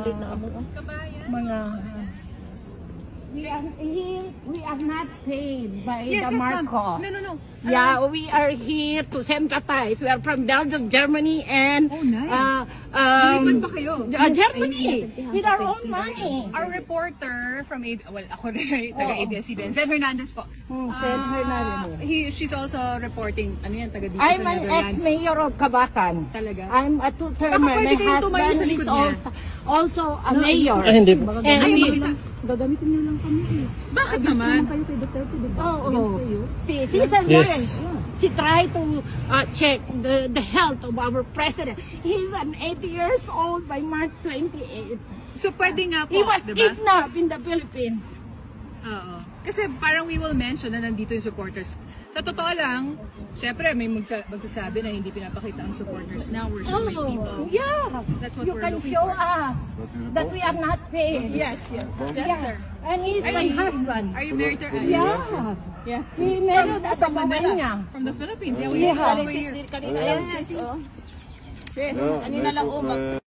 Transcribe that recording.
mga we are not paid by the Marcos. No. Yeah, we are here to sympathize. We are from Belgium, Germany, and Nalipan ba kayo? Germany with our own money. Our reporter from ako na taga-ABS-CBN, Zen Hernandez po. Zen Hernandez. She's also reporting, taga dito I'm sa an Netherlands. ex-mayor of Cabacan. Talaga? I'm a two-termer. My husband is also a mayor. Hindi. Gagamitin niyo lang kami eh. Bakit naman? Kayo kay Duterte, di ba? Oh. Si San Yes. she tried to check the health of our president. He's an 80 years old by March 28. So pwede nga po, He was diba? kidnapped in the Philippines. Oo. Kasi parang we will mention na nandito yung supporters. Sa totoo lang, syempre may magsasabi na hindi pinapakita ang supporters now. We're showing people. Yeah. That's what You we're can looking show for. us that we are not paid. Yes, sir. And he's my husband. Are you married to Yeah. He married at Manila. From the Philippines. Yeah, Yeah. we Kanina lang sis, kanina lang sis. Sis, kanina lang